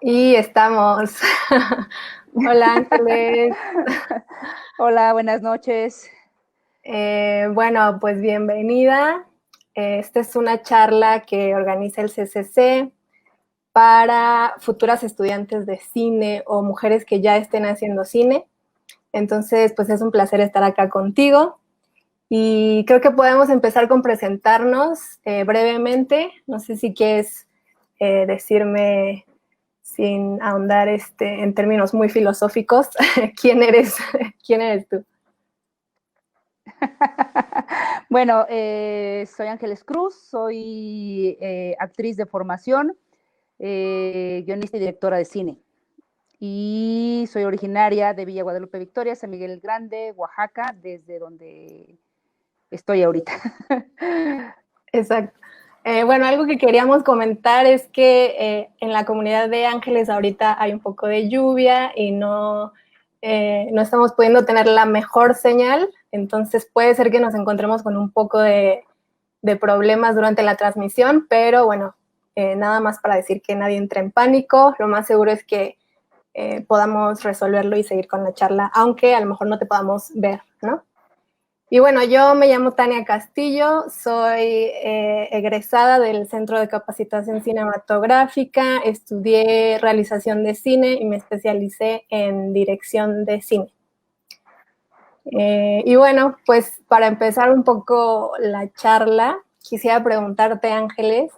Y estamos. Hola Ángeles. Hola, buenas noches. Bueno, pues bienvenida. Esta es una charla que organiza el CCC para futuras estudiantes de cine o mujeres que ya estén haciendo cine. Entonces, pues es un placer estar acá contigo. Y creo que podemos empezar con presentarnos brevemente. No sé si quieres decirme, sin ahondar en términos muy filosóficos, quién eres, quién eres tú. Bueno, soy Ángeles Cruz, soy actriz de formación, guionista y directora de cine. Y soy originaria de Villa Guadalupe Victoria, San Miguel el Grande, Oaxaca, desde donde estoy ahorita. Exacto. Bueno, algo que queríamos comentar es que en la comunidad de Ángeles ahorita hay un poco de lluvia y no estamos pudiendo tener la mejor señal, entonces puede ser que nos encontremos con un poco de problemas durante la transmisión, pero bueno, nada más para decir que nadie entre en pánico, lo más seguro es que podamos resolverlo y seguir con la charla, aunque a lo mejor no te podamos ver, ¿no? Y bueno, yo me llamo Tania Castillo, soy egresada del Centro de Capacitación Cinematográfica, estudié realización de cine y me especialicé en dirección de cine. Y bueno, pues para empezar un poco la charla, quisiera preguntarte, Ángeles,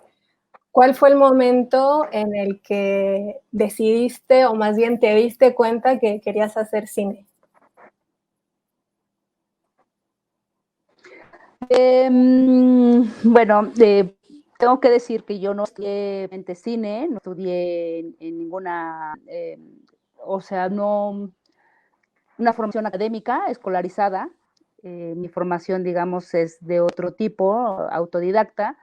¿cuál fue el momento en el que decidiste o más bien te diste cuenta que querías hacer cine? Bueno, tengo que decir que yo no estudié cine, no estudié en ninguna, o sea, no, una formación académica escolarizada. Mi formación, digamos, es de otro tipo, autodidacta.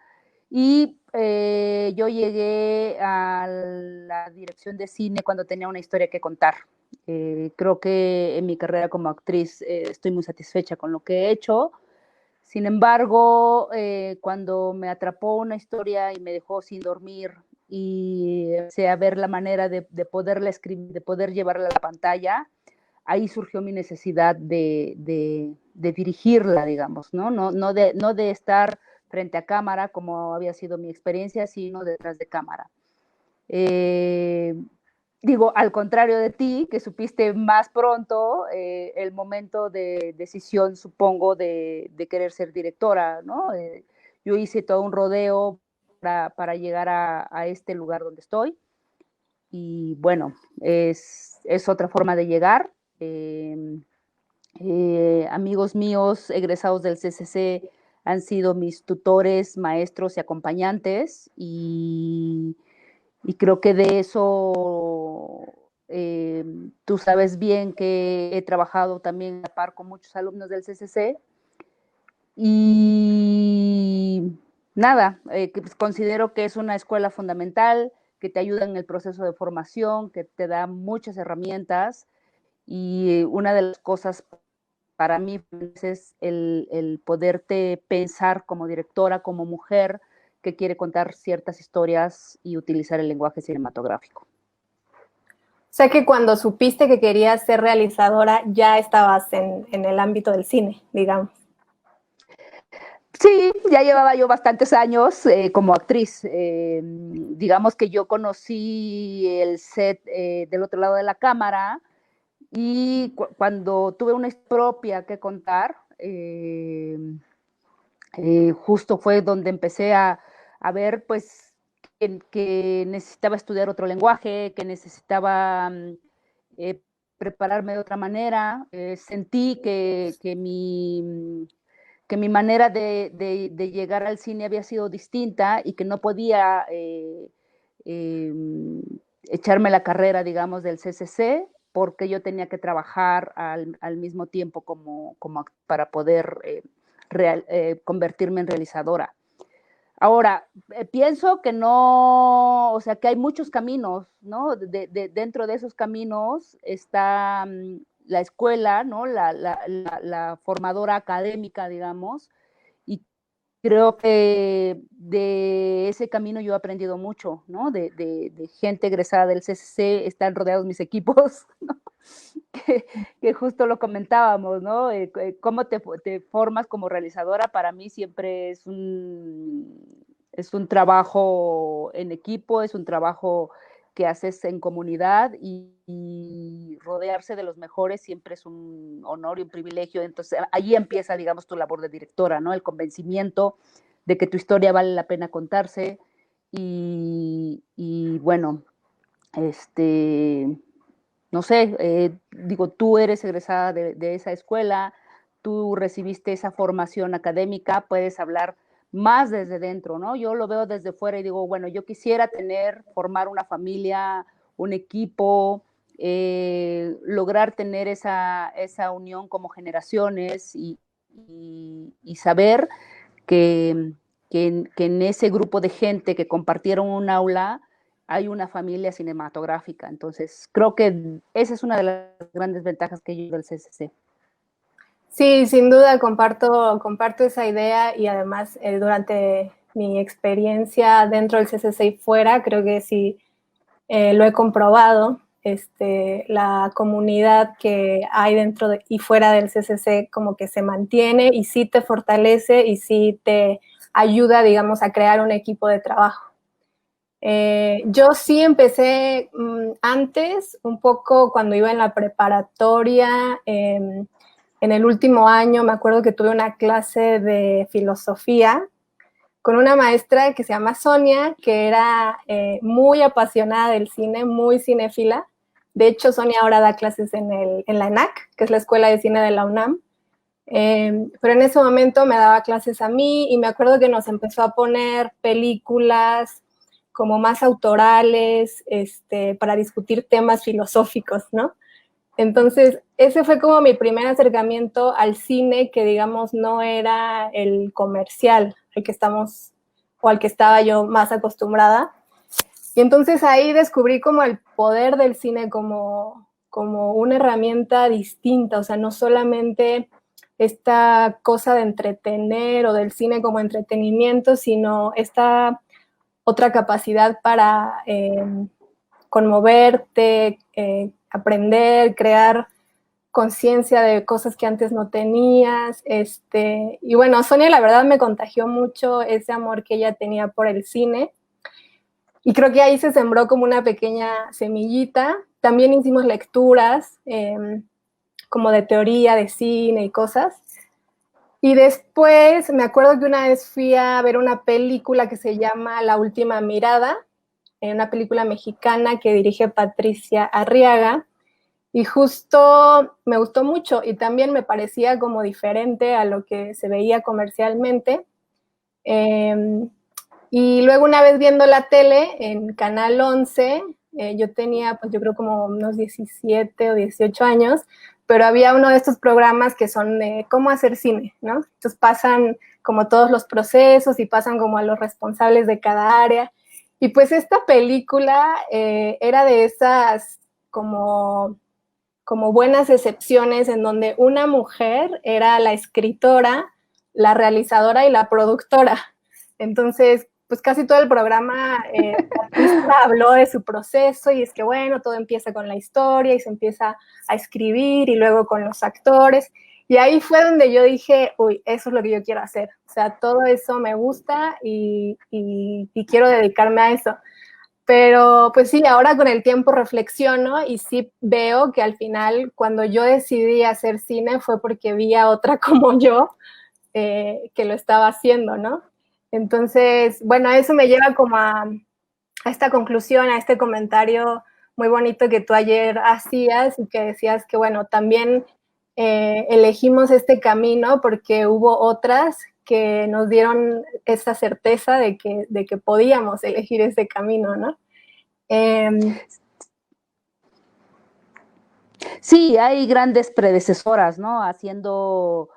Y yo llegué a la dirección de cine cuando tenía una historia que contar. Creo que en mi carrera como actriz estoy muy satisfecha con lo que he hecho. Sin embargo, cuando me atrapó una historia y me dejó sin dormir y empecé a ver la manera de poderla escribir, de poder llevarla a la pantalla, ahí surgió mi necesidad de dirigirla, digamos, ¿no? No de estar frente a cámara, como había sido mi experiencia, sino detrás de cámara. Eh, Digo, al contrario de ti, que supiste más pronto el momento de decisión, supongo, de querer ser directora, ¿no? Yo hice todo un rodeo para llegar a este lugar donde estoy y bueno, es otra forma de llegar. Amigos míos egresados del CCC han sido mis tutores, maestros y acompañantes y creo que de eso tú sabes bien que he trabajado también a par con muchos alumnos del CCC y nada, que pues considero que es una escuela fundamental, que te ayuda en el proceso de formación, que te da muchas herramientas y una de las cosas para mí es el poderte pensar como directora, como mujer que quiere contar ciertas historias y utilizar el lenguaje cinematográfico. O sea que cuando supiste que querías ser realizadora ya estabas en el ámbito del cine, digamos. Sí, ya llevaba yo bastantes años como actriz. Digamos que yo conocí el set del otro lado de la cámara y cuando tuve una historia propia que contar, justo fue donde empecé a ver pues que necesitaba estudiar otro lenguaje, que necesitaba eh, prepararme de otra manera. Sentí que mi manera de llegar al cine había sido distinta y que no podía eh, echarme la carrera, digamos, del CCC porque yo tenía que trabajar al mismo tiempo para poder convertirme en realizadora. Ahora, pienso que no, o sea, que hay muchos caminos, ¿no? Dentro de esos caminos está la escuela, ¿no? La formadora académica, digamos, y creo que de ese camino yo he aprendido mucho, ¿no? De gente egresada del CCC, están rodeados mis equipos, ¿no? que justo lo comentábamos, ¿no? Cómo te formas como realizadora, para mí siempre es un trabajo en equipo, es un trabajo que haces en comunidad y rodearse de los mejores siempre es un honor y un privilegio. Entonces, ahí empieza, digamos, tu labor de directora, ¿no? El convencimiento de que tu historia vale la pena contarse y bueno, no sé, digo, tú eres egresada de esa escuela, tú recibiste esa formación académica, puedes hablar más desde dentro, ¿no? Yo lo veo desde fuera y digo, bueno, yo quisiera formar una familia, un equipo, lograr tener esa unión como generaciones y saber que, que en ese grupo de gente que compartieron un aula hay una familia cinematográfica. Entonces, creo que esa es una de las grandes ventajas que yo del CCC. Sí, sin duda comparto esa idea y además durante mi experiencia dentro del CCC y fuera, creo que sí lo he comprobado. La comunidad que hay dentro y fuera del CCC como que se mantiene y sí te fortalece y sí te ayuda, digamos, a crear un equipo de trabajo. Yo sí empecé antes, un poco cuando iba en la preparatoria, en el último año me acuerdo que tuve una clase de filosofía con una maestra que se llama Sonia, que era muy apasionada del cine, muy cinéfila. De hecho, Sonia ahora da clases en la ENAC, que es la Escuela de Cine de la UNAM. Pero en ese momento me daba clases a mí y me acuerdo que nos empezó a poner películas como más autorales, para discutir temas filosóficos, ¿no? Entonces, ese fue como mi primer acercamiento al cine, que digamos no era el comercial, al que estamos, o al que estaba yo más acostumbrada. Y entonces ahí descubrí como el poder del cine como una herramienta distinta, o sea, no solamente esta cosa de entretener o del cine como entretenimiento, sino esta otra capacidad para conmoverte, aprender, crear conciencia de cosas que antes no tenías. Y bueno, Sonia la verdad me contagió mucho ese amor que ella tenía por el cine. Y creo que ahí se sembró como una pequeña semillita. También hicimos lecturas como de teoría de cine y cosas. Y después me acuerdo que una vez fui a ver una película que se llama La Última Mirada, una película mexicana que dirige Patricia Arriaga, y justo me gustó mucho y también me parecía como diferente a lo que se veía comercialmente. Y luego una vez viendo la tele en Canal 11, yo tenía pues yo creo como unos 17 o 18 años, pero había uno de estos programas que son de cómo hacer cine, ¿no? Entonces pasan como todos los procesos y pasan como a los responsables de cada área. Y pues esta película era de esas como buenas excepciones en donde una mujer era la escritora, la realizadora y la productora. Entonces, pues casi todo el programa, Patricia habló de su proceso y es que bueno, todo empieza con la historia y se empieza a escribir y luego con los actores. Y ahí fue donde yo dije, uy, eso es lo que yo quiero hacer. O sea, todo eso me gusta y quiero dedicarme a eso. Pero pues sí, ahora con el tiempo reflexiono y sí veo que al final cuando yo decidí hacer cine fue porque vi a otra como yo que lo estaba haciendo, ¿no? Entonces, bueno, eso me lleva como a esta conclusión, a este comentario muy bonito que tú ayer hacías y que decías que, bueno, también elegimos este camino porque hubo otras que nos dieron esa certeza de que podíamos elegir ese camino, ¿no? Sí, hay grandes predecesoras, ¿no? Haciendo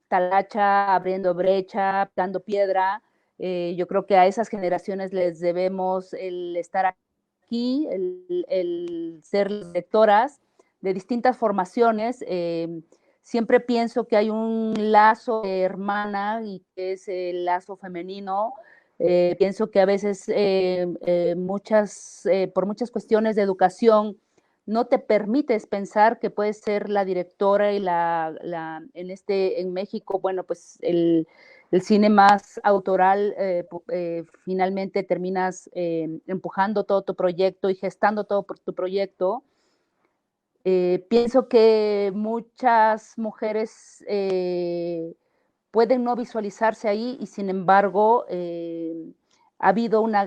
talacha, abriendo brecha, dando piedra. Yo creo que a esas generaciones les debemos el estar aquí, el ser lectoras de distintas formaciones. siempre pienso que hay un lazo de hermana y que es el lazo femenino. Pienso que a veces por muchas cuestiones de educación no te permites pensar que puedes ser la directora y en México, bueno, pues el cine más autoral, finalmente terminas empujando todo tu proyecto y gestando todo por tu proyecto. Pienso que muchas mujeres pueden no visualizarse ahí y sin embargo ha habido una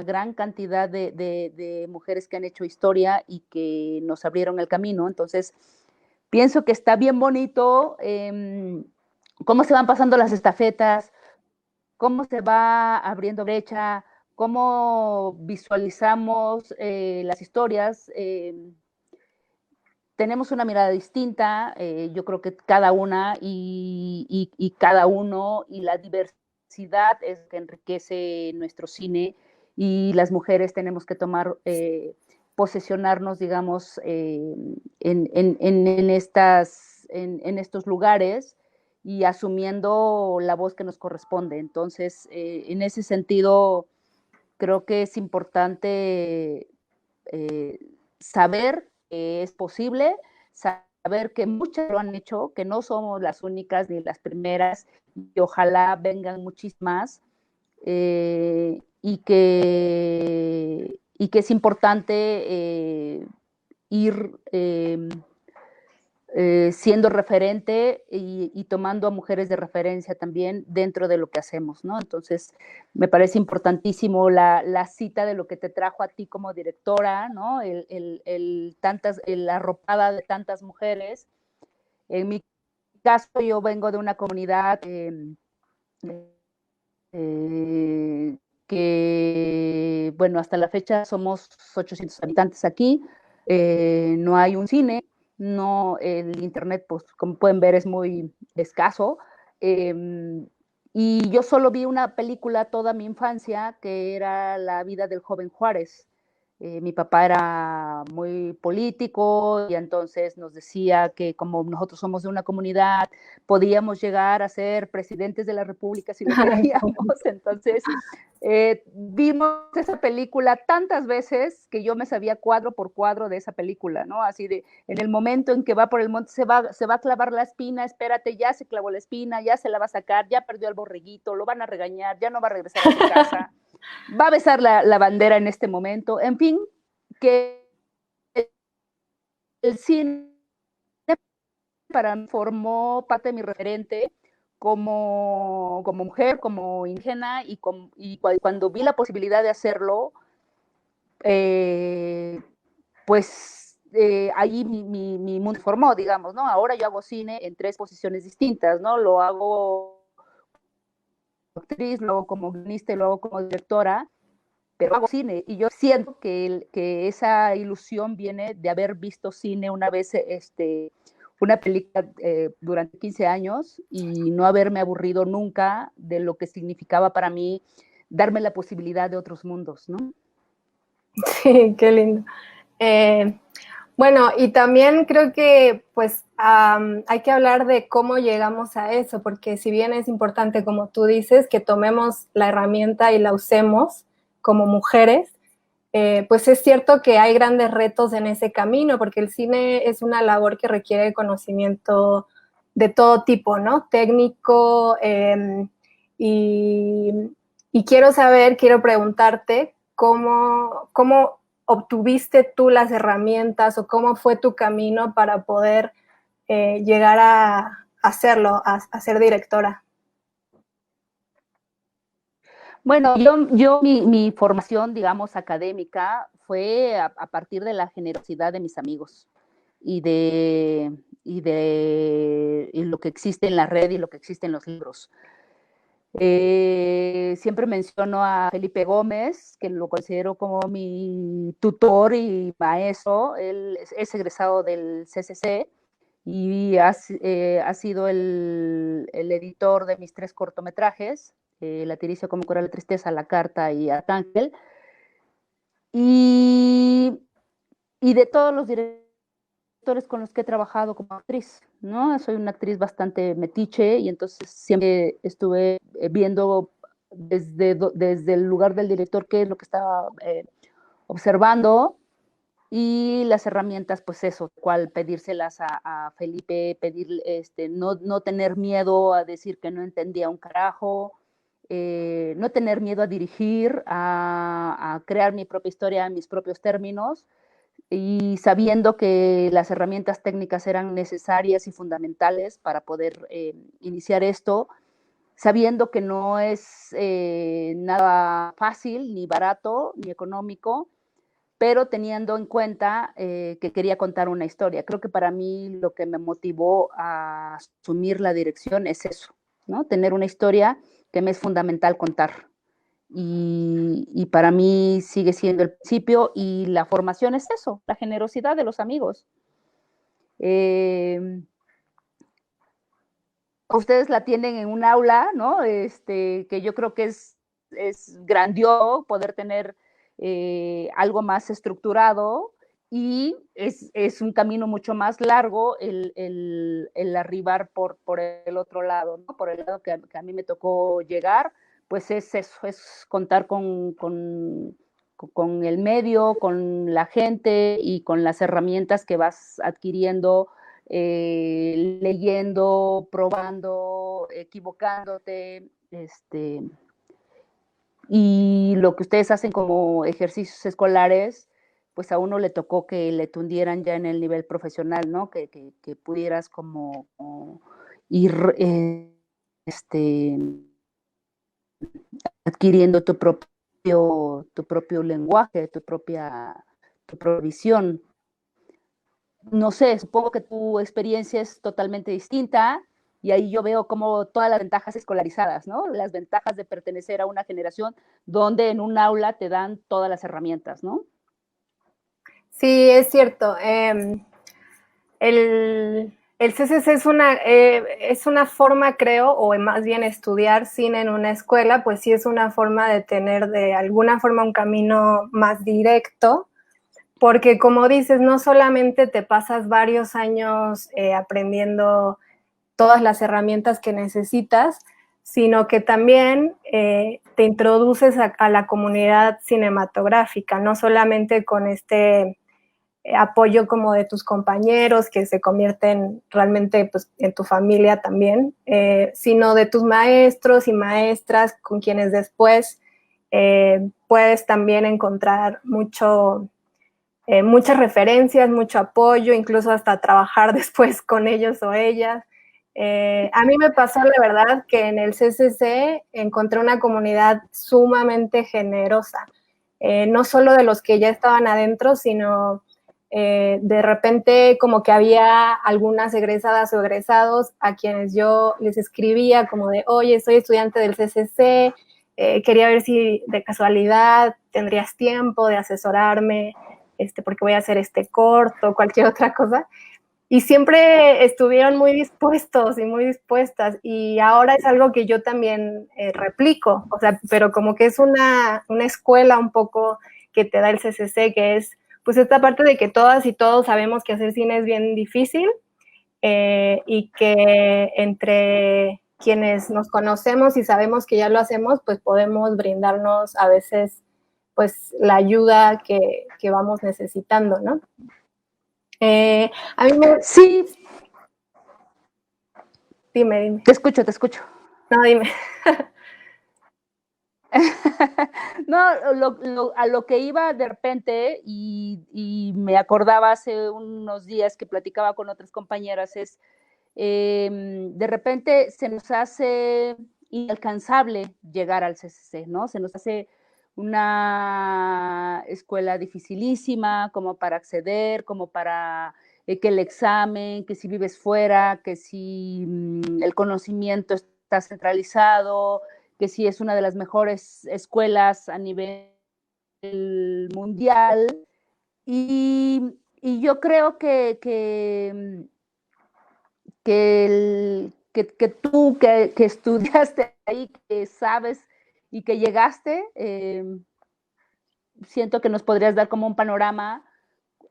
gran cantidad de mujeres que han hecho historia y que nos abrieron el camino. Entonces, pienso que está bien bonito cómo se van pasando las estafetas, cómo se va abriendo brecha, cómo visualizamos las historias. Tenemos una mirada distinta, yo creo que cada una y cada uno, y la diversidad es que enriquece nuestro cine, y las mujeres tenemos que posesionarnos, digamos, en estos lugares y asumiendo la voz que nos corresponde. Entonces, en ese sentido, creo que es importante saber que es posible, saber que muchas lo han hecho, que no somos las únicas ni las primeras, y ojalá vengan muchísimas, y que es importante ir siendo referente y tomando a mujeres de referencia también dentro de lo que hacemos, ¿no? Entonces, me parece importantísimo la cita de lo que te trajo a ti como directora, ¿no? La arropada de tantas mujeres. En mi caso, yo vengo de una comunidad que, bueno, hasta la fecha somos 800 habitantes aquí, no hay un cine, no, el internet, pues como pueden ver, es muy escaso, y yo solo vi una película toda mi infancia, que era La vida del joven Juárez. Mi papá era muy político y entonces nos decía que como nosotros somos de una comunidad, podíamos llegar a ser presidentes de la República si lo queríamos. Entonces, vimos esa película tantas veces que yo me sabía cuadro por cuadro de esa película, ¿no? Así de, en el momento en que va por el monte, se va a clavar la espina, espérate, ya se clavó la espina, ya se la va a sacar, ya perdió al borreguito, lo van a regañar, ya no va a regresar a su casa, va a besar la bandera en este momento. En fin, que el cine para mí formó parte de mi referente como mujer, como indígena, y cuando vi la posibilidad de hacerlo, pues ahí mi mundo formó, digamos, ¿no? Ahora yo hago cine en 3 posiciones distintas, ¿no? Lo hago como actriz, lo hago como guionista y lo hago como directora, pero hago cine, y yo siento que esa ilusión viene de haber visto cine una vez, una película durante 15 años y no haberme aburrido nunca de lo que significaba para mí darme la posibilidad de otros mundos, ¿no? Sí, qué lindo. Bueno, y también creo que pues hay que hablar de cómo llegamos a eso, porque si bien es importante, como tú dices, que tomemos la herramienta y la usemos como mujeres, pues es cierto que hay grandes retos en ese camino, porque el cine es una labor que requiere conocimiento de todo tipo, ¿no? Técnico, y quiero preguntarte cómo obtuviste tú las herramientas o cómo fue tu camino para poder llegar a hacerlo, a ser directora. Bueno, mi formación, digamos, académica fue a partir de la generosidad de mis amigos y y lo que existe en la red y lo que existe en los libros. Siempre menciono a Felipe Gómez, que lo considero como mi tutor y maestro. Él es egresado del CCC y ha sido el editor de mis 3 cortometrajes, La tiricia como cura la tristeza, La carta y directores con los que he trabajado como actriz, ¿no? Soy una actriz bastante metiche y entonces siempre estuve viendo desde el lugar del director qué es lo que estaba observando y las herramientas, pues eso, cuál pedírselas a Felipe, pedir, no tener miedo a decir que no entendía un carajo, no tener miedo a dirigir, a crear mi propia historia en mis propios términos y sabiendo que las herramientas técnicas eran necesarias y fundamentales para poder iniciar esto, sabiendo que no es nada fácil, ni barato, ni económico, pero teniendo en cuenta que quería contar una historia. Creo que para mí lo que me motivó a asumir la dirección es eso, ¿no? Tener una historia que me es fundamental contar. Y para mí sigue siendo el principio y la formación es eso, la generosidad de los amigos. Ustedes la tienen en un aula, ¿no? Que yo creo que es grandioso poder tener algo más estructurado y es un camino mucho más largo el arribar por el otro lado, ¿no? Por el lado que a mí me tocó llegar, pues es eso, es contar con el medio, con la gente y con las herramientas que vas adquiriendo leyendo, probando, equivocándote, y lo que ustedes hacen como ejercicios escolares, pues a uno le tocó que le tundieran ya en el nivel profesional, ¿no? Que pudieras como ir adquiriendo tu propio lenguaje, tu propia visión. No sé, supongo que tu experiencia es totalmente distinta y ahí yo veo como todas las ventajas escolarizadas, ¿no? Las ventajas de pertenecer a una generación donde en un aula te dan todas las herramientas, ¿no? Sí, es cierto. El CCC es una forma, creo, o más bien estudiar cine en una escuela, pues sí es una forma de tener de alguna forma un camino más directo, porque como dices, no solamente te pasas varios años aprendiendo todas las herramientas que necesitas, sino que también te introduces a la comunidad cinematográfica, no solamente con este apoyo como de tus compañeros que se convierten realmente pues, en tu familia también, sino de tus maestros y maestras con quienes después puedes también encontrar muchas referencias, mucho apoyo, incluso hasta trabajar después con ellos o ellas. A mí me pasó, la verdad, que en el CCC encontré una comunidad sumamente generosa, no solo de los que ya estaban adentro, sino de repente como que había algunas egresadas o egresados a quienes yo les escribía como de, oye, soy estudiante del CCC, quería ver si de casualidad tendrías tiempo de asesorarme, porque voy a hacer este corto, cualquier otra cosa. Y siempre estuvieron muy dispuestos y muy dispuestas. Y ahora es algo que yo también replico, o sea, pero como que es una escuela un poco que te da el CCC, que es pues esta parte de que todas y todos sabemos que hacer cine es bien difícil y que entre quienes nos conocemos y sabemos que ya lo hacemos, pues podemos brindarnos a veces pues la ayuda que vamos necesitando, ¿no? A mí me... Sí. Dime. Te escucho, te escucho. No, dime. No, a lo que iba de repente y me acordaba hace unos días que platicaba con otras compañeras es, de repente se nos hace inalcanzable llegar al CCC, ¿no? Se nos hace una escuela dificilísima como para acceder, como para que el examen, que si vives fuera, que si el conocimiento está centralizado, que sí es una de las mejores escuelas a nivel mundial. Y yo creo que tú que estudiaste ahí, que sabes y que llegaste, siento que nos podrías dar como un panorama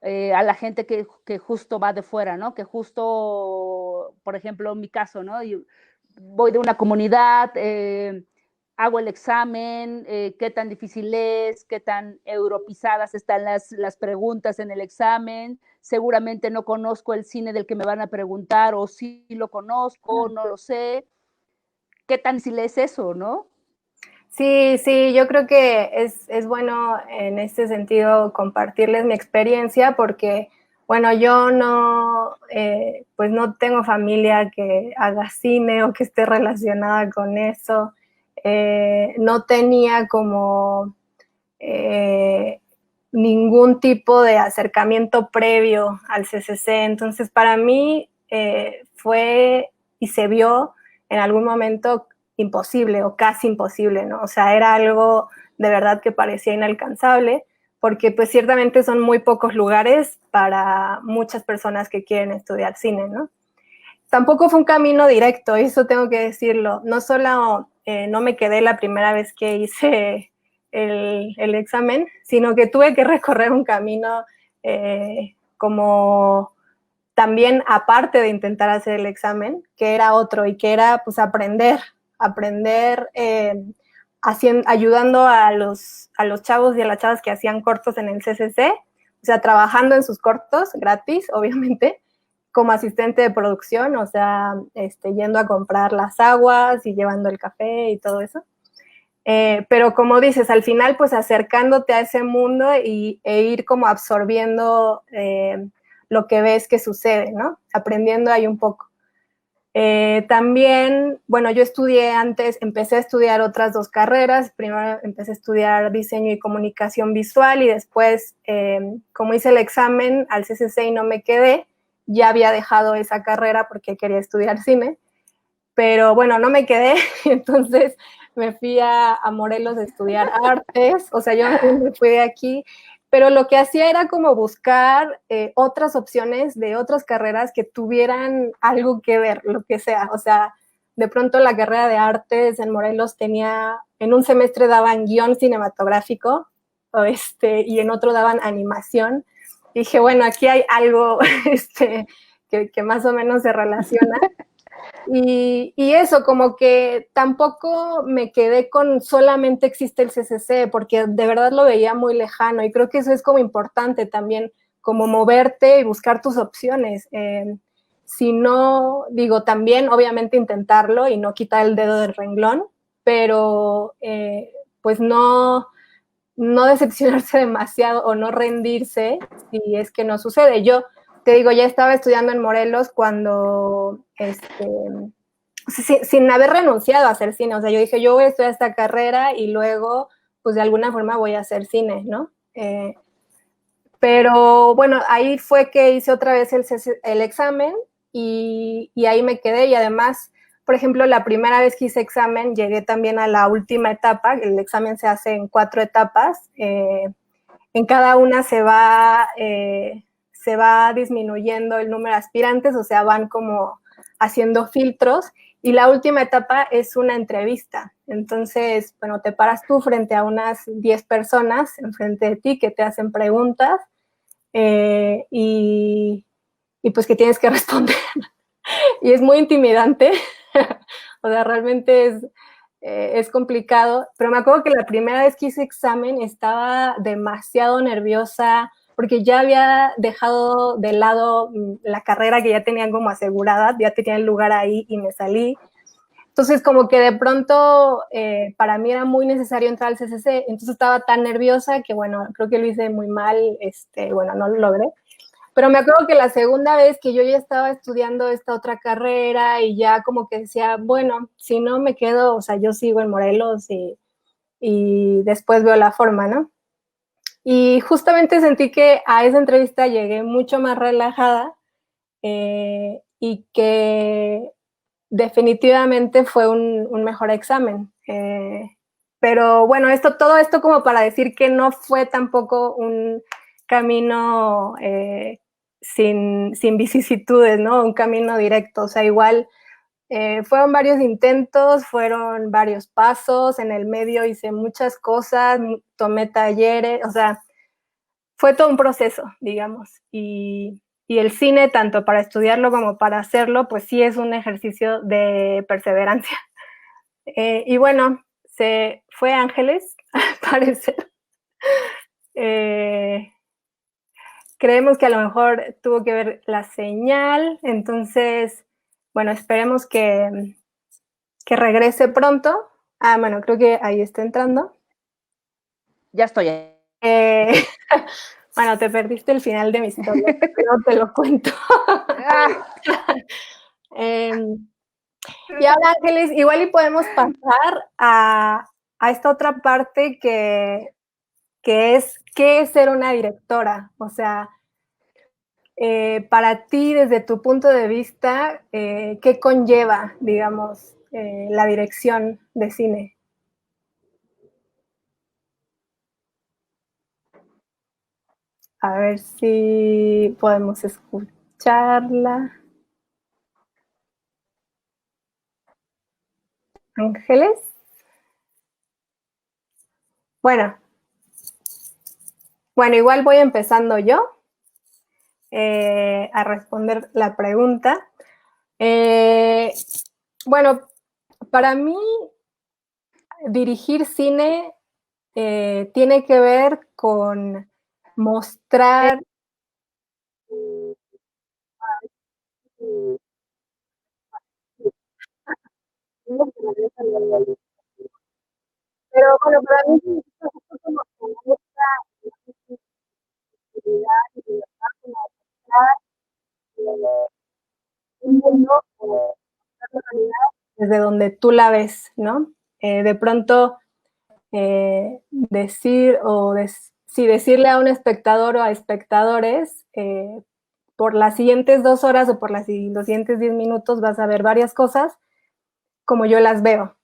a la gente que justo va de fuera, ¿no? Que justo, por ejemplo, en mi caso, ¿no? Yo voy de una comunidad, hago el examen, qué tan difícil es, qué tan europizadas están las preguntas en el examen, seguramente no conozco el cine del que me van a preguntar, o sí lo conozco, no lo sé, qué tan difícil es eso, ¿no? Sí, sí, yo creo que es bueno en este sentido compartirles mi experiencia porque, bueno, yo no, pues no tengo familia que haga cine o que esté relacionada con eso. No tenía como ningún tipo de acercamiento previo al CCC, entonces para mí fue y se vio en algún momento imposible o casi imposible, ¿no? O sea, era algo de verdad que parecía inalcanzable, porque pues ciertamente son muy pocos lugares para muchas personas que quieren estudiar cine, ¿no? Tampoco fue un camino directo, eso tengo que decirlo. No solo no me quedé la primera vez que hice el examen, sino que tuve que recorrer un camino como también aparte de intentar hacer el examen, que era otro y que era pues aprender ayudando a los chavos y a las chavas que hacían cortos en el CCC, o sea, trabajando en sus cortos gratis, obviamente, como asistente de producción, o sea, yendo a comprar las aguas y llevando el café y todo eso. Pero como dices, al final, pues acercándote a ese mundo e ir como absorbiendo lo que ves que sucede, ¿no? Aprendiendo ahí un poco. También, bueno, yo estudié antes, empecé a estudiar otras dos carreras. Primero empecé a estudiar diseño y comunicación visual y después, como hice el examen al CCC y no me quedé, ya había dejado esa carrera porque quería estudiar cine. Pero bueno, no me quedé, entonces me fui a Morelos a estudiar artes, o sea, yo me fui de aquí, pero lo que hacía era como buscar otras opciones de otras carreras que tuvieran algo que ver, lo que sea, o sea, de pronto la carrera de artes en Morelos tenía, en un semestre daban guión cinematográfico, y en otro daban animación, y dije, bueno, aquí hay algo que más o menos se relaciona. Y eso, como que tampoco me quedé con solamente existe el CCC, porque de verdad lo veía muy lejano y creo que eso es como importante también, como moverte y buscar tus opciones. Si no, digo, también obviamente intentarlo y no quitar el dedo del renglón, pero pues no decepcionarse demasiado o no rendirse si es que no sucede. Yo te digo, ya estaba estudiando en Morelos cuando, sin haber renunciado a hacer cine, o sea, yo dije, yo voy a estudiar esta carrera y luego, pues de alguna forma voy a hacer cine, ¿no? Pero bueno, ahí fue que hice otra vez el examen y ahí me quedé y además, por ejemplo, la primera vez que hice examen llegué también a la última etapa, el examen se hace en 4 etapas, en cada una se va disminuyendo el número de aspirantes, o sea, van como haciendo filtros y la última etapa es una entrevista. Entonces, bueno, te paras tú frente a unas 10 personas enfrente de ti que te hacen preguntas eh, y, y pues que tienes que responder. Y es muy intimidante, o sea, realmente es complicado, pero me acuerdo que la primera vez que hice examen estaba demasiado nerviosa porque ya había dejado de lado la carrera que ya tenía como asegurada, ya tenía el lugar ahí y me salí. Entonces, como que de pronto para mí era muy necesario entrar al CCC, entonces estaba tan nerviosa que, bueno, creo que lo hice muy mal, bueno, no lo logré. Pero me acuerdo que la segunda vez que yo ya estaba estudiando esta otra carrera y ya como que decía, bueno, si no me quedo, o sea, yo sigo en Morelos y después veo la forma, ¿no? Y justamente sentí que a esa entrevista llegué mucho más relajada y que definitivamente fue un mejor examen. Pero bueno, todo esto como para decir que no fue tampoco un camino sin vicisitudes, ¿no? Un camino directo, o sea, igual fueron varios intentos, fueron varios pasos, en el medio hice muchas cosas, tomé talleres, o sea, fue todo un proceso, digamos, y el cine, tanto para estudiarlo como para hacerlo, pues sí es un ejercicio de perseverancia. Y bueno, se fue Ángeles, al parecer. Creemos que a lo mejor tuvo que ver la señal, entonces, bueno, esperemos que regrese pronto. Ah, bueno, creo que ahí está entrando. Ya estoy ahí. Bueno, te perdiste el final de mi historia, pero te lo cuento. Y ahora, Ángeles, igual y podemos pasar a esta otra parte que es qué es ser una directora. O sea, para ti, desde tu punto de vista, ¿qué conlleva, digamos, la dirección de cine? A ver si podemos escucharla. Ángeles. Bueno, igual voy empezando yo a responder la pregunta. Bueno, para mí dirigir cine tiene que ver con mostrar pero bueno, para mí es como un mundo desde donde tú la ves, ¿no? De pronto decir si decirle a un espectador o a espectadores por las siguientes 2 horas o por los siguientes 10 minutos vas a ver varias cosas como yo las veo.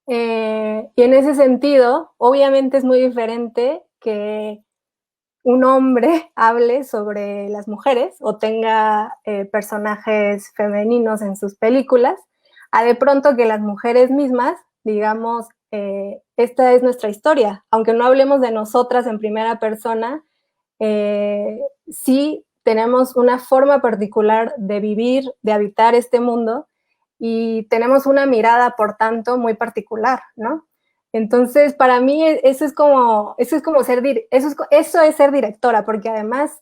Y en ese sentido, obviamente es muy diferente que un hombre hable sobre las mujeres o tenga personajes femeninos en sus películas, a de pronto que las mujeres mismas, digamos, esta es nuestra historia, aunque no hablemos de nosotras en primera persona, sí tenemos una forma particular de vivir, de habitar este mundo y tenemos una mirada, por tanto, muy particular, ¿no? Entonces, para mí eso es como eso es ser directora, porque además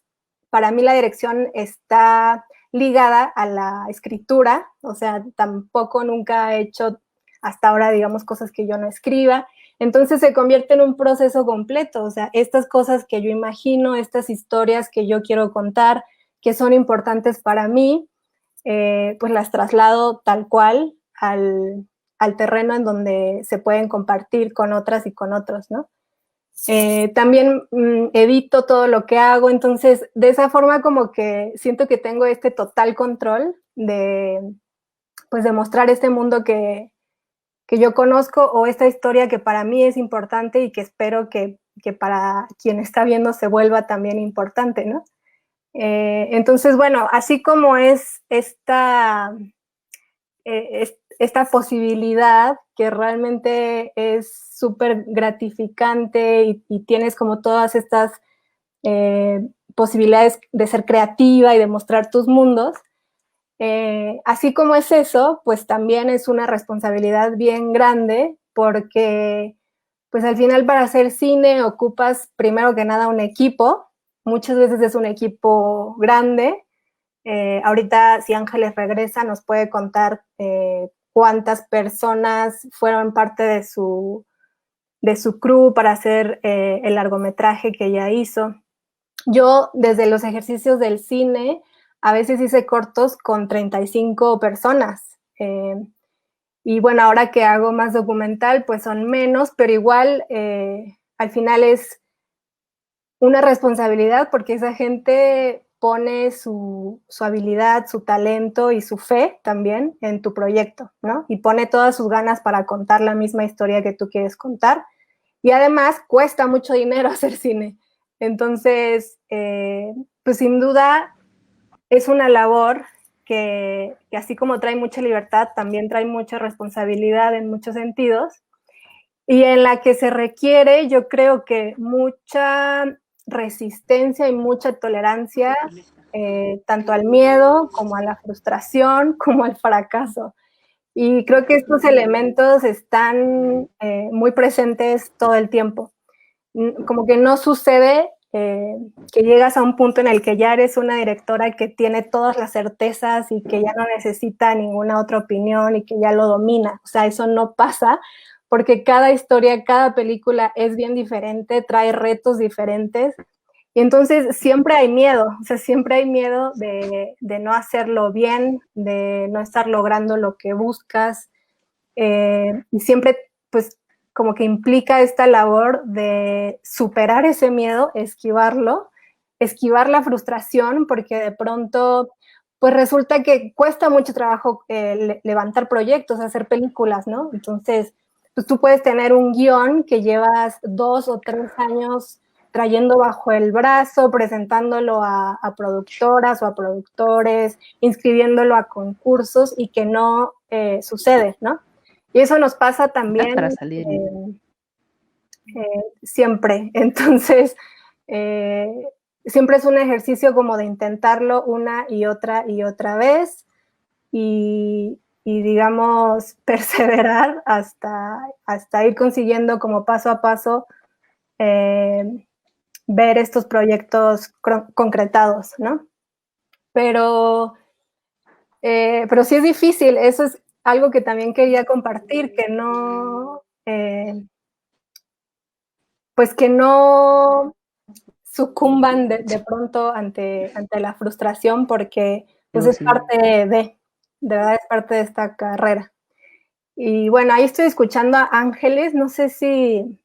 para mí la dirección está ligada a la escritura, o sea, tampoco nunca he hecho hasta ahora, digamos, cosas que yo no escriba. Entonces se convierte en un proceso completo, o sea, estas cosas que yo imagino, estas historias que yo quiero contar, que son importantes para mí, pues las traslado tal cual al terreno en donde se pueden compartir con otras y con otros, ¿no? También edito todo lo que hago, entonces de esa forma como que siento que tengo este total control pues de mostrar este mundo que yo conozco o esta historia que para mí es importante y que espero que para quien está viendo se vuelva también importante, ¿no? Entonces, bueno, así como es esta posibilidad que realmente es súper gratificante y tienes como todas estas posibilidades de ser creativa y de mostrar tus mundos, así como es eso, pues también es una responsabilidad bien grande porque pues al final para hacer cine ocupas primero que nada un equipo, muchas veces es un equipo grande. Ahorita si Ángeles regresa nos puede contar cuántas personas fueron parte de su crew para hacer el largometraje que ella hizo. Yo desde los ejercicios del cine a veces hice cortos con 35 personas. Y bueno, ahora que hago más documental, pues son menos, pero igual al final es una responsabilidad porque esa gente pone su habilidad, su talento y su fe también en tu proyecto, ¿no? Y pone todas sus ganas para contar la misma historia que tú quieres contar. Y además cuesta mucho dinero hacer cine. Entonces, pues sin duda es una labor que así como trae mucha libertad, también trae mucha responsabilidad en muchos sentidos y en la que se requiere, yo creo que mucha resistencia y mucha tolerancia tanto al miedo como a la frustración como al fracaso. Y creo que estos elementos están muy presentes todo el tiempo. Como que no sucede que llegas a un punto en el que ya eres una directora que tiene todas las certezas y que ya no necesita ninguna otra opinión y que ya lo domina. O sea, eso no pasa porque cada historia, cada película es bien diferente, trae retos diferentes. Y entonces siempre hay miedo, o sea, siempre hay miedo de no hacerlo bien, de no estar logrando lo que buscas. Y siempre, pues, como que implica esta labor de superar ese miedo, esquivarlo, esquivar la frustración, porque de pronto, pues resulta que cuesta mucho trabajo levantar proyectos, hacer películas, ¿no? Entonces, pues tú puedes tener un guión que llevas 2 o 3 años trayendo bajo el brazo, presentándolo a productoras o a productores, inscribiéndolo a concursos y que no sucede, ¿no? Y eso nos pasa también para salir. Siempre. Entonces, siempre es un ejercicio como de intentarlo una y otra vez y digamos, perseverar hasta ir consiguiendo como paso a paso ver estos proyectos concretados, ¿no? Pero sí es difícil, eso es algo que también quería compartir, que no, pues que no sucumban de pronto ante la frustración porque pues es Sí. parte de verdad es parte de esta carrera. Y bueno, ahí estoy escuchando a Ángeles, no sé si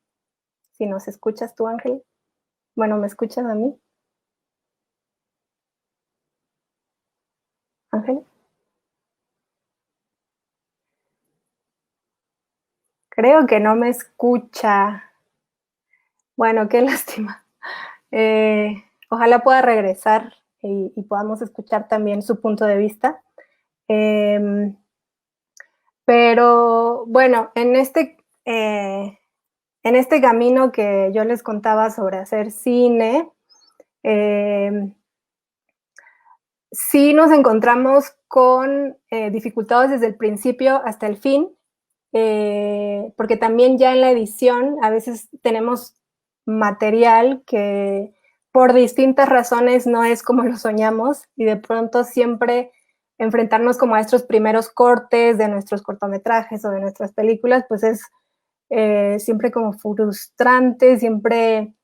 nos escuchas tú, Ángel. Bueno, ¿me escuchas a mí? Ángel. Creo que no me escucha. Bueno, qué lástima. Ojalá pueda regresar y podamos escuchar también su punto de vista. Pero bueno, en este camino que yo les contaba sobre hacer cine, sí nos encontramos con dificultades desde el principio hasta el fin, porque también ya en la edición a veces tenemos material que por distintas razones no es como lo soñamos y de pronto siempre enfrentarnos como a estos primeros cortes de nuestros cortometrajes o de nuestras películas, pues es siempre como frustrante, siempre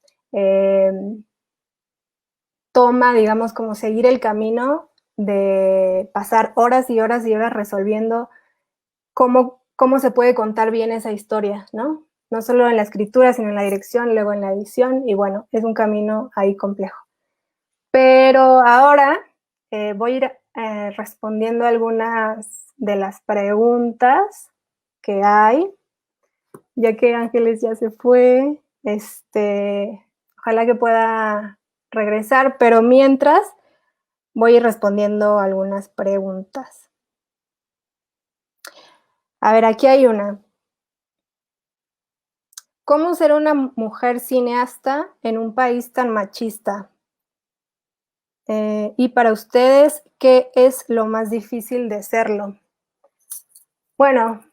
toma, digamos, como seguir el camino de pasar horas y horas y horas resolviendo cómo se puede contar bien esa historia, ¿no? No solo en la escritura, sino en la dirección, luego en la edición, y bueno, es un camino ahí complejo. Pero ahora voy a ir respondiendo algunas de las preguntas que hay, ya que Ángeles ya se fue, ojalá que pueda regresar, pero mientras voy a ir respondiendo algunas preguntas. A ver, aquí hay una. ¿Cómo ser una mujer cineasta en un país tan machista? Y para ustedes, ¿qué es lo más difícil de serlo? Bueno,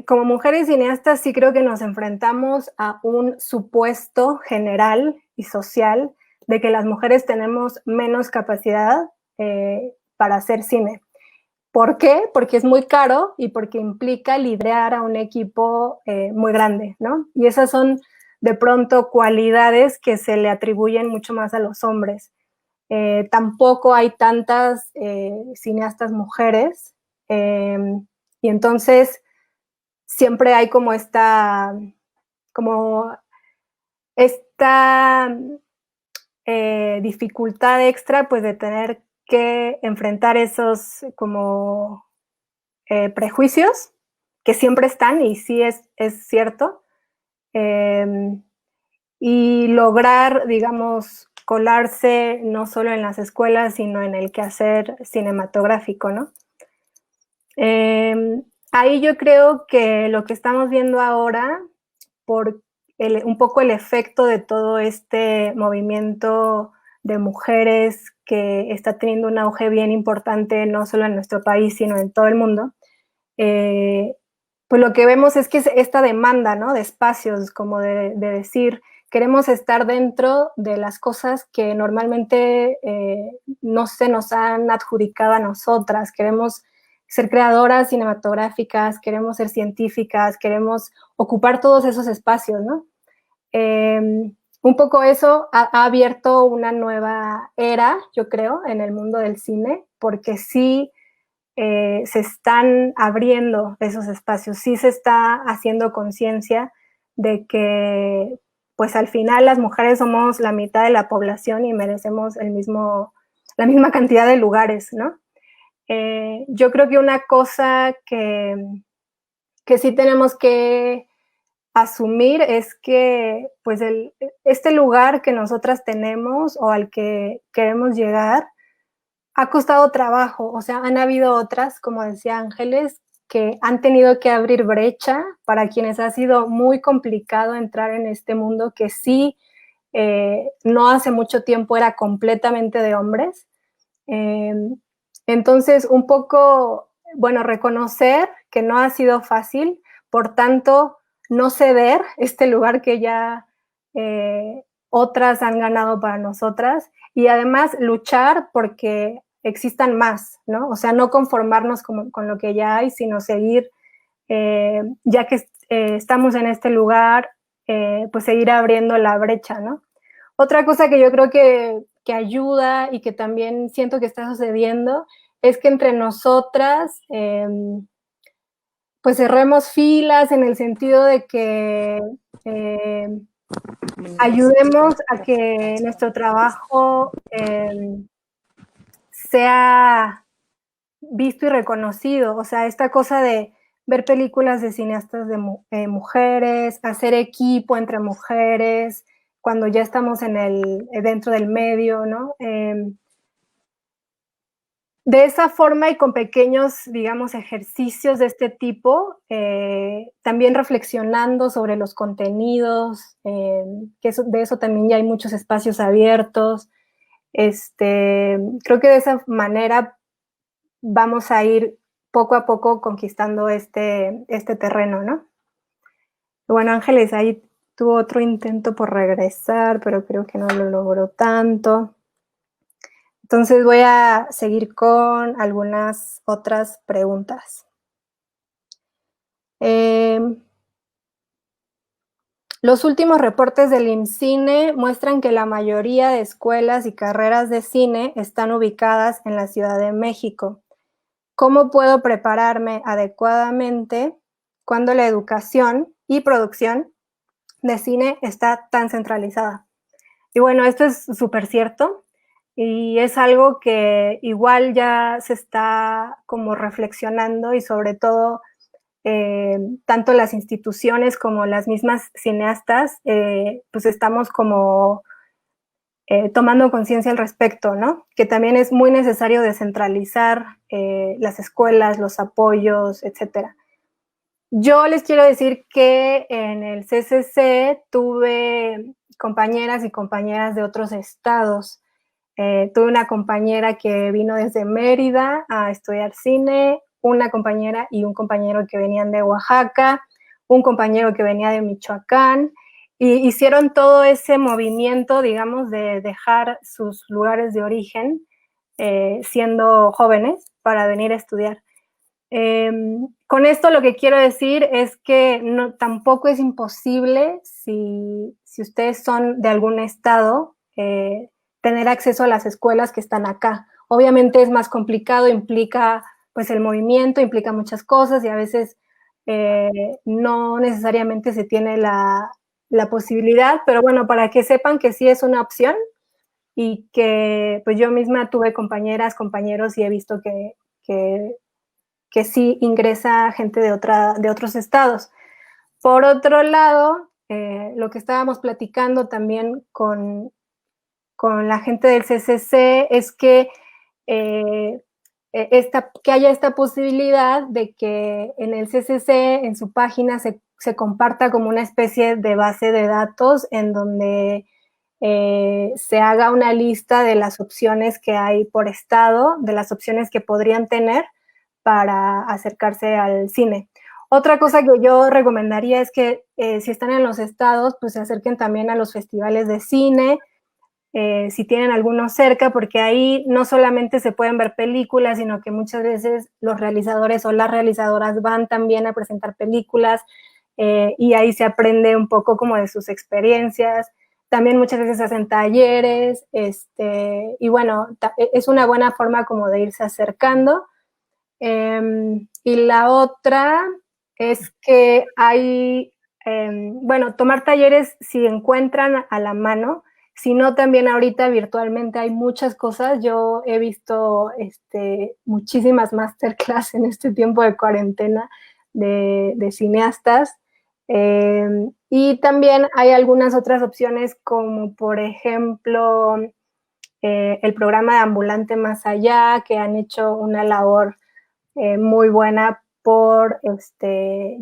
como mujeres cineastas sí creo que nos enfrentamos a un supuesto general y social de que las mujeres tenemos menos capacidad para hacer cine. ¿Por qué? Porque es muy caro y porque implica liderar a un equipo muy grande, ¿no? Y esas son de pronto cualidades que se le atribuyen mucho más a los hombres. Tampoco hay tantas cineastas mujeres y entonces siempre hay como esta dificultad extra pues de tener que enfrentar esos como prejuicios que siempre están y sí es cierto y lograr, digamos, colarse no solo en las escuelas, sino en el quehacer cinematográfico, ¿no? Ahí yo creo que lo que estamos viendo ahora, por un poco el efecto de todo este movimiento de mujeres que está teniendo un auge bien importante, no solo en nuestro país, sino en todo el mundo, pues lo que vemos es que es esta demanda, ¿no? De espacios, como de decir, queremos estar dentro de las cosas que normalmente no se nos han adjudicado a nosotras. Queremos ser creadoras cinematográficas, queremos ser científicas, queremos ocupar todos esos espacios, ¿no? Un poco eso ha abierto una nueva era, yo creo, en el mundo del cine, porque sí se están abriendo esos espacios, sí se está haciendo conciencia de que pues al final las mujeres somos la mitad de la población y merecemos la misma cantidad de lugares, ¿no? Yo creo que una cosa que sí tenemos que asumir es que pues este lugar que nosotras tenemos o al que queremos llegar ha costado trabajo, o sea, han habido otras, como decía Ángeles, que han tenido que abrir brecha para quienes ha sido muy complicado entrar en este mundo que sí, no hace mucho tiempo era completamente de hombres. Entonces, un poco, bueno, reconocer que no ha sido fácil, por tanto, no ceder este lugar que ya otras han ganado para nosotras y además luchar porque existan más, ¿no? O sea, no conformarnos con lo que ya hay, sino seguir, ya que estamos en este lugar, pues seguir abriendo la brecha, ¿no? Otra cosa que yo creo que ayuda y que también siento que está sucediendo es que entre nosotras, pues cerremos filas en el sentido de que ayudemos a que nuestro trabajo sea visto y reconocido. O sea, esta cosa de ver películas de cineastas de mujeres, hacer equipo entre mujeres, cuando ya estamos dentro del medio, ¿no? De esa forma y con pequeños, digamos, ejercicios de este tipo, también reflexionando sobre los contenidos, que de eso también ya hay muchos espacios abiertos. Creo que de esa manera vamos a ir poco a poco conquistando este terreno, ¿no? Bueno, Ángeles, ahí tuvo otro intento por regresar, pero creo que no lo logró tanto. Entonces voy a seguir con algunas otras preguntas. Los últimos reportes del IMCINE muestran que la mayoría de escuelas y carreras de cine están ubicadas en la Ciudad de México. ¿Cómo puedo prepararme adecuadamente cuando la educación y producción de cine está tan centralizada? Y bueno, esto es súper cierto y es algo que igual ya se está como reflexionando y sobre todo tanto las instituciones como las mismas cineastas, pues estamos como tomando conciencia al respecto, ¿no? Que también es muy necesario descentralizar las escuelas, los apoyos, etcétera. Yo les quiero decir que en el CCC tuve compañeras y compañeras de otros estados. Tuve una compañera que vino desde Mérida a estudiar cine, una compañera y un compañero que venían de Oaxaca, un compañero que venía de Michoacán, y hicieron todo ese movimiento, digamos, de dejar sus lugares de origen siendo jóvenes para venir a estudiar. Con esto lo que quiero decir es que tampoco es imposible, si ustedes son de algún estado, tener acceso a las escuelas que están acá. Obviamente es más complicado, implica pues el movimiento, implica muchas cosas y a veces no necesariamente se tiene la posibilidad, pero bueno, para que sepan que sí es una opción y que pues yo misma tuve compañeras, compañeros y he visto que sí ingresa gente de otros estados. Por otro lado, lo que estábamos platicando también con la gente del CCC es que, que haya esta posibilidad de que en el CCC, en su página, se se comparta como una especie de base de datos en donde se haga una lista de las opciones que hay por estado, de las opciones que podrían tener para acercarse al cine. Otra cosa que yo recomendaría es que si están en los estados, pues se acerquen también a los festivales de cine, si tienen alguno cerca, porque ahí no solamente se pueden ver películas, sino que muchas veces los realizadores o las realizadoras van también a presentar películas y ahí se aprende un poco como de sus experiencias. También muchas veces hacen talleres, y bueno, es una buena forma como de irse acercando. Y la otra es que hay, bueno, tomar talleres si encuentran a la mano, si no también ahorita virtualmente hay muchas cosas. Yo he visto muchísimas masterclass en este tiempo de cuarentena de cineastas. Y también hay algunas otras opciones como por ejemplo el programa de Ambulante Más Allá, que han hecho una labor muy buena por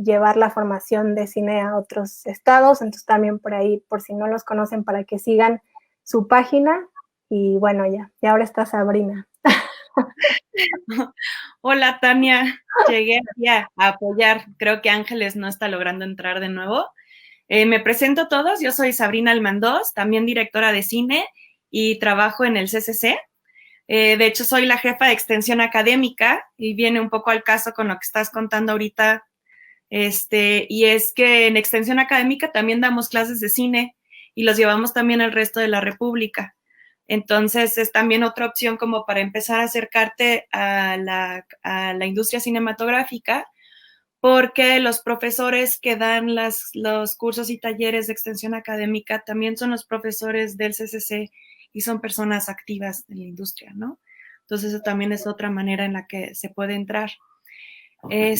llevar la formación de cine a otros estados. Entonces también por ahí, por si no los conocen, para que sigan su página. Y bueno, ya. Y ahora está Sabrina. Hola, Tania. Llegué aquí a apoyar. Creo que Ángeles no está logrando entrar de nuevo. Me presento a todos. Yo soy Sabrina Almandós, también directora de cine y trabajo en el CCC. De hecho, soy la jefa de extensión académica y viene un poco al caso con lo que estás contando ahorita. Y es que en extensión académica también damos clases de cine y los llevamos también al resto de la República. Entonces, es también otra opción como para empezar a acercarte a la industria cinematográfica, porque los profesores que dan los cursos y talleres de extensión académica también son los profesores del CCC y son personas activas en la industria, ¿no? Entonces, eso también es otra manera en la que se puede entrar. Hay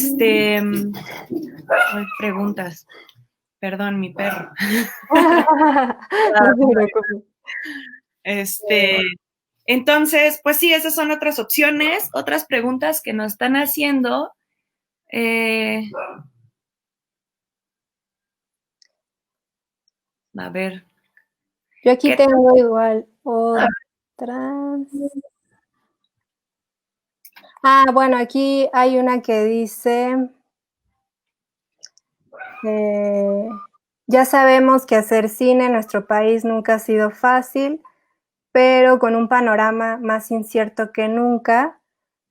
preguntas. Perdón, mi perro. Entonces, pues sí, esas son otras opciones, otras preguntas que nos están haciendo. A ver. Yo aquí tengo igual otras. Bueno, aquí hay una que dice, ya sabemos que hacer cine en nuestro país nunca ha sido fácil, pero con un panorama más incierto que nunca,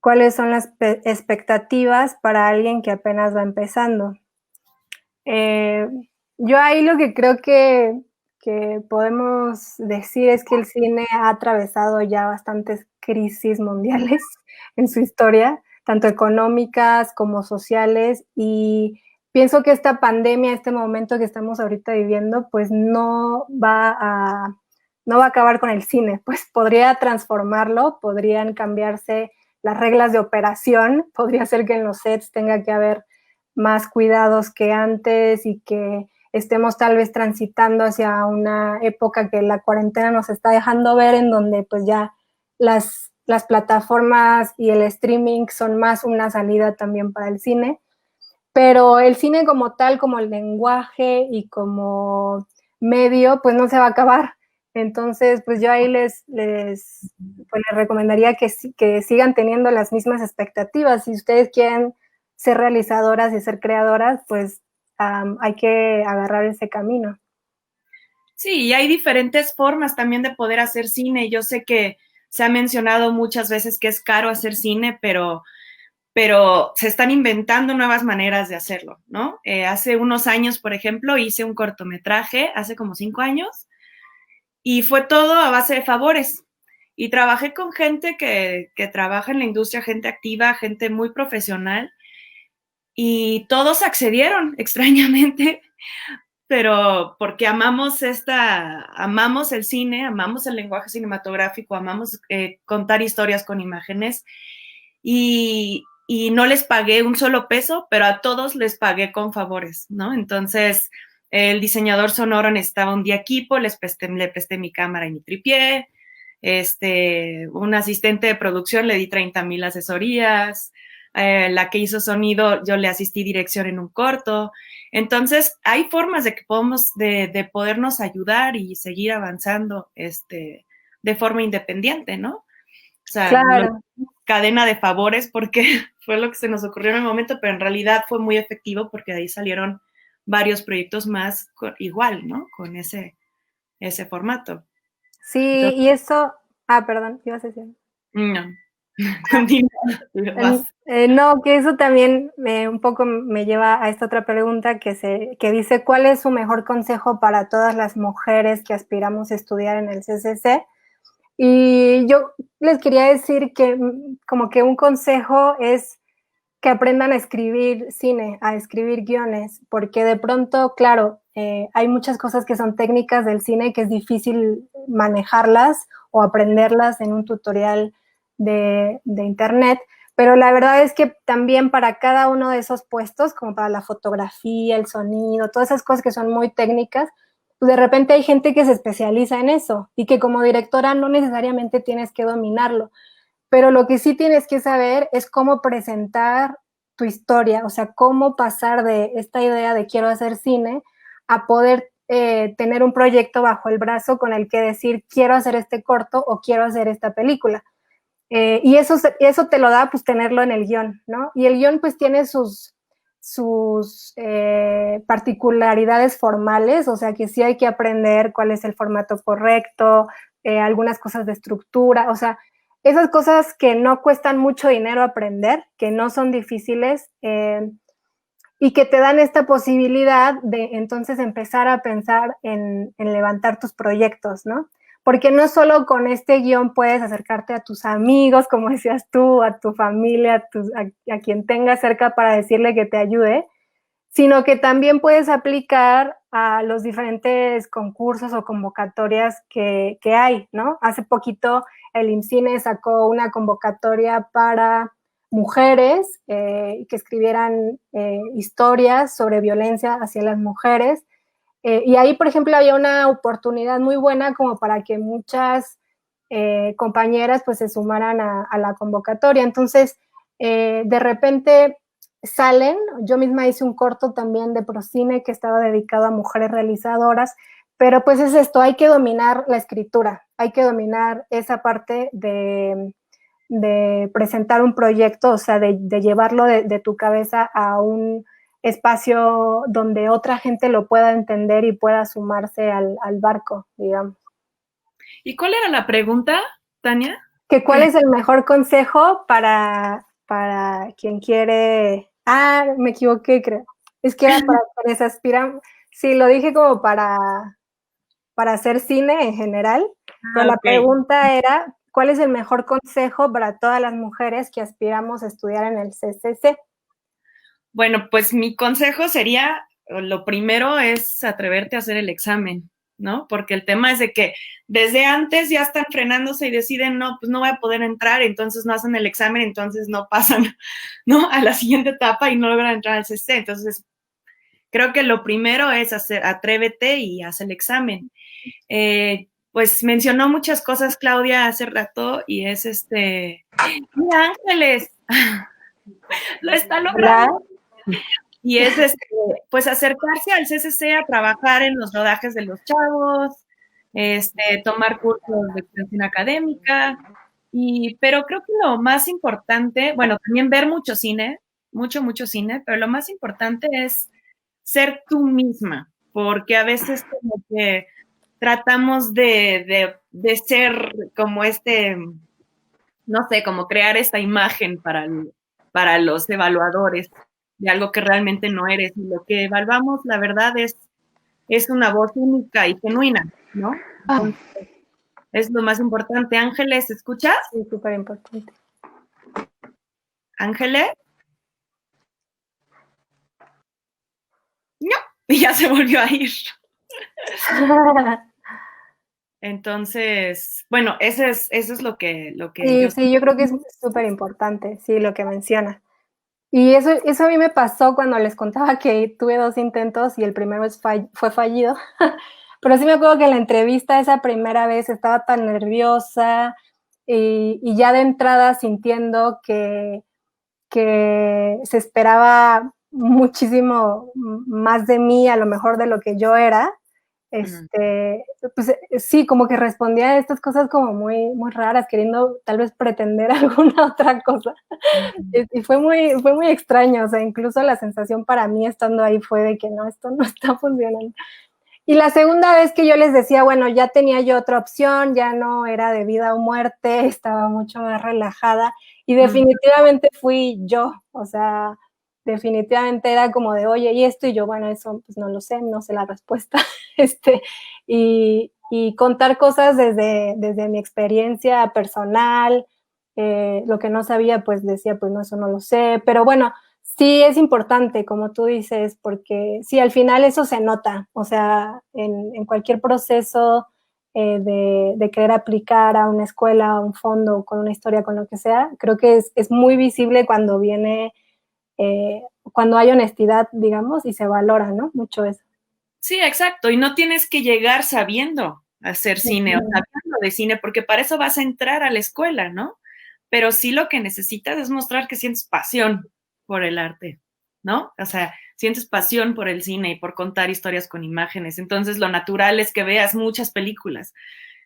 ¿cuáles son las expectativas para alguien que apenas va empezando? Yo ahí lo que creo que podemos decir es que el cine ha atravesado ya bastantes crisis mundiales en su historia, tanto económicas como sociales, y pienso que esta pandemia, este momento que estamos ahorita viviendo, pues no va a acabar con el cine, pues podría transformarlo, podrían cambiarse las reglas de operación, podría ser que en los sets tenga que haber más cuidados que antes y que estemos tal vez transitando hacia una época que la cuarentena nos está dejando ver, en donde pues ya las plataformas y el streaming son más una salida también para el cine, pero el cine como tal, como el lenguaje y como medio, pues no se va a acabar. Entonces, pues yo ahí les recomendaría que sigan teniendo las mismas expectativas. Si ustedes quieren ser realizadoras y ser creadoras, pues hay que agarrar ese camino. Sí, y hay diferentes formas también de poder hacer cine. Yo sé que se ha mencionado muchas veces que es caro hacer cine, pero se están inventando nuevas maneras de hacerlo, ¿no? Hace unos años, por ejemplo, hice un cortometraje, hace como 5 años, y fue todo a base de favores. Y trabajé con gente que trabaja en la industria, gente activa, gente muy profesional, y todos accedieron, extrañamente, pero porque amamos el cine, amamos el lenguaje cinematográfico, amamos contar historias con imágenes, y no les pagué un solo peso, pero a todos les pagué con favores, ¿no? Entonces, el diseñador sonoro necesitaba un día equipo, le presté mi cámara y mi tripié, un asistente de producción le di 30,000 asesorías, la que hizo sonido, yo le asistí dirección en un corto. Entonces, hay formas de que podemos, de podernos ayudar y seguir avanzando de forma independiente, ¿no? O sea, Claro. cadena de favores porque fue lo que se nos ocurrió en el momento, pero en realidad fue muy efectivo porque de ahí salieron varios proyectos más igual, ¿no? Con ese formato. Sí, Entonces, y eso, perdón, ibas a decir. no, continúa. No, que eso también un poco me lleva a esta otra pregunta que dice, ¿cuál es su mejor consejo para todas las mujeres que aspiramos a estudiar en el CCC? Y yo les quería decir que como que un consejo es que aprendan a escribir cine, a escribir guiones, porque de pronto, claro, hay muchas cosas que son técnicas del cine que es difícil manejarlas o aprenderlas en un tutorial de internet, pero la verdad es que también para cada uno de esos puestos, como para la fotografía, el sonido, todas esas cosas que son muy técnicas, pues de repente hay gente que se especializa en eso y que como directora no necesariamente tienes que dominarlo, pero lo que sí tienes que saber es cómo presentar tu historia, o sea, cómo pasar de esta idea de quiero hacer cine a poder tener un proyecto bajo el brazo con el que decir quiero hacer este corto o quiero hacer esta película. Y eso te lo da pues tenerlo en el guión, ¿no? Y el guión pues tiene sus particularidades formales, o sea que sí hay que aprender cuál es el formato correcto, algunas cosas de estructura, o sea, esas cosas que no cuestan mucho dinero aprender, que no son difíciles y que te dan esta posibilidad de entonces empezar a pensar en levantar tus proyectos, ¿no? Porque no solo con este guión puedes acercarte a tus amigos, como decías tú, a tu familia, a quien tengas cerca para decirle que te ayude, sino que también puedes aplicar a los diferentes concursos o convocatorias que hay, ¿no? Hace poquito el IMCINE sacó una convocatoria para mujeres que escribieran historias sobre violencia hacia las mujeres. Y ahí, por ejemplo, había una oportunidad muy buena como para que muchas compañeras pues se sumaran a la convocatoria. Entonces, de repente salen, yo misma hice un corto también de Procine que estaba dedicado a mujeres realizadoras, pero pues es esto, hay que dominar la escritura, hay que dominar esa parte de presentar un proyecto, o sea, de llevarlo de tu cabeza a un espacio donde otra gente lo pueda entender y pueda sumarse al barco, digamos. ¿Y cuál era la pregunta, Tania? ¿Cuál es el mejor consejo para quien quiere? Me equivoqué, creo. Es que era para quienes aspiran. Sí, lo dije como para hacer cine en general, pero la pregunta era, ¿cuál es el mejor consejo para todas las mujeres que aspiramos a estudiar en el CCC? Bueno, pues mi consejo sería, lo primero es atreverte a hacer el examen, ¿no? Porque el tema es de que desde antes ya están frenándose y deciden, no, pues no voy a poder entrar, entonces no hacen el examen, entonces no pasan, ¿no? A la siguiente etapa y no logran entrar al CC. Entonces, creo que lo primero es atrévete y haz el examen. Pues mencionó muchas cosas Claudia hace rato y es ¡Mira, Ángeles! Lo está logrando. Y es pues acercarse al CCC a trabajar en los rodajes de los chavos, tomar cursos de extensión académica, pero creo que lo más importante, bueno, también ver mucho cine, mucho cine, pero lo más importante es ser tú misma, porque a veces como que tratamos de ser como no sé, como crear esta imagen para los evaluadores de algo que realmente no eres. Y lo que evaluamos, la verdad, es una voz única y genuina, ¿no? Entonces, es lo más importante. Ángeles, ¿escuchas? Sí, súper importante. Ángeles. No, y ya se volvió a ir. Entonces, bueno, eso es lo que sí, yo creo que es súper importante, sí, lo que menciona. Y eso a mí me pasó cuando les contaba que tuve 2 intentos y el primero fue fallido. Pero sí me acuerdo que en la entrevista esa primera vez estaba tan nerviosa y ya de entrada sintiendo que que se esperaba muchísimo más de mí, a lo mejor de lo que yo era, pues sí, como que respondía a estas cosas como muy, muy raras, queriendo tal vez pretender alguna otra cosa. Y fue muy extraño, o sea, incluso la sensación para mí estando ahí fue de que no, esto no está funcionando. Y la segunda vez que yo les decía, bueno, ya tenía yo otra opción, ya no era de vida o muerte, estaba mucho más relajada y definitivamente fui yo, o sea, definitivamente era como de, oye, ¿y esto? Y yo, bueno, eso pues no lo sé, no sé la respuesta, y contar cosas desde mi experiencia personal, lo que no sabía, pues decía, pues no, eso no lo sé, pero bueno, sí es importante, como tú dices, porque sí, al final eso se nota, o sea, en cualquier proceso de querer aplicar a una escuela, a un fondo, con una historia, con lo que sea, creo que es muy visible cuando viene, cuando hay honestidad, digamos, y se valora, ¿no? Mucho eso. Sí, exacto, y no tienes que llegar sabiendo hacer cine o sabiendo de cine, porque para eso vas a entrar a la escuela, ¿no? Pero sí lo que necesitas es mostrar que sientes pasión por el arte, ¿no? O sea, sientes pasión por el cine y por contar historias con imágenes. Entonces, lo natural es que veas muchas películas,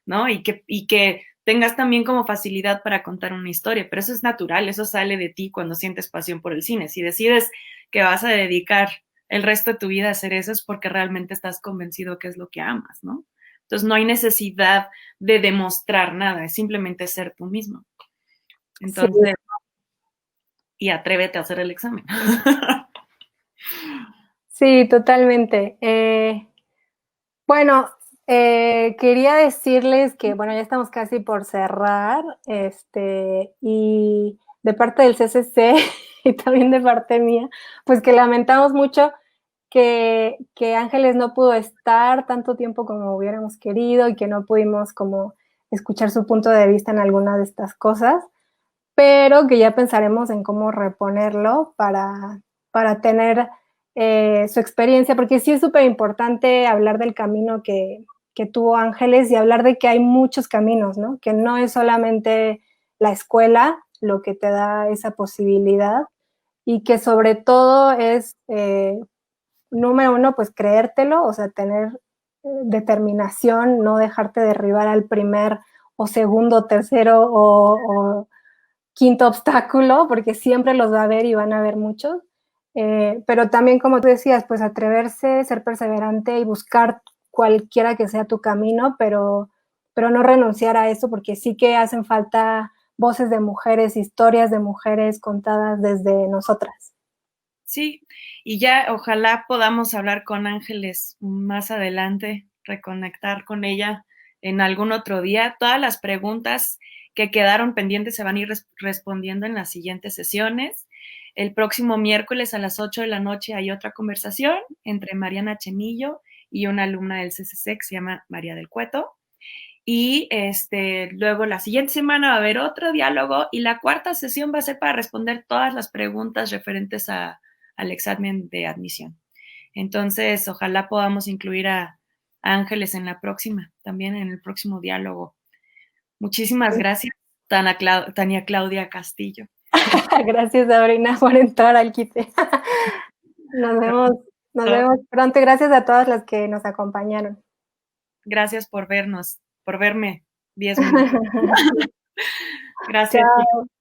¿no? Y que tengas también como facilidad para contar una historia, pero eso es natural, eso sale de ti cuando sientes pasión por el cine. Si decides que vas a dedicar el resto de tu vida a hacer eso, es porque realmente estás convencido que es lo que amas, ¿no? Entonces, no hay necesidad de demostrar nada, es simplemente ser tú mismo. Entonces, y atrévete a hacer el examen. Sí, totalmente. Bueno, quería decirles que, bueno, ya estamos casi por cerrar, y de parte del CCC y también de parte mía, pues que lamentamos mucho que Ángeles no pudo estar tanto tiempo como hubiéramos querido y que no pudimos como escuchar su punto de vista en alguna de estas cosas, pero que ya pensaremos en cómo reponerlo para tener su experiencia, porque sí es súper importante hablar del camino que tuvo Ángeles y hablar de que hay muchos caminos, ¿no? Que no es solamente la escuela lo que te da esa posibilidad y que sobre todo es, número uno, pues creértelo, o sea, tener determinación, no dejarte derribar al primer o segundo, tercero o quinto obstáculo, porque siempre los va a haber y van a haber muchos. Pero también, como tú decías, pues atreverse, ser perseverante y buscar cualquiera que sea tu camino, pero no renunciar a eso, porque sí que hacen falta voces de mujeres, historias de mujeres contadas desde nosotras. Sí, y ya ojalá podamos hablar con Ángeles más adelante, reconectar con ella en algún otro día. Todas las preguntas que quedaron pendientes se van a ir respondiendo en las siguientes sesiones. El próximo miércoles a las 8 de la noche hay otra conversación entre Mariana Chemillo y una alumna del CCC que se llama María del Cueto. Y luego la siguiente semana va a haber otro diálogo y la cuarta sesión va a ser para responder todas las preguntas referentes al examen de admisión. Entonces, ojalá podamos incluir a Ángeles en la próxima, también en el próximo diálogo. Muchísimas gracias, Tania Claudia Castillo. Gracias, Sabrina, por entrar al quite. Nos vemos pronto. Gracias a todas las que nos acompañaron. Gracias por vernos, por verme 10 minutos. Gracias. Chao.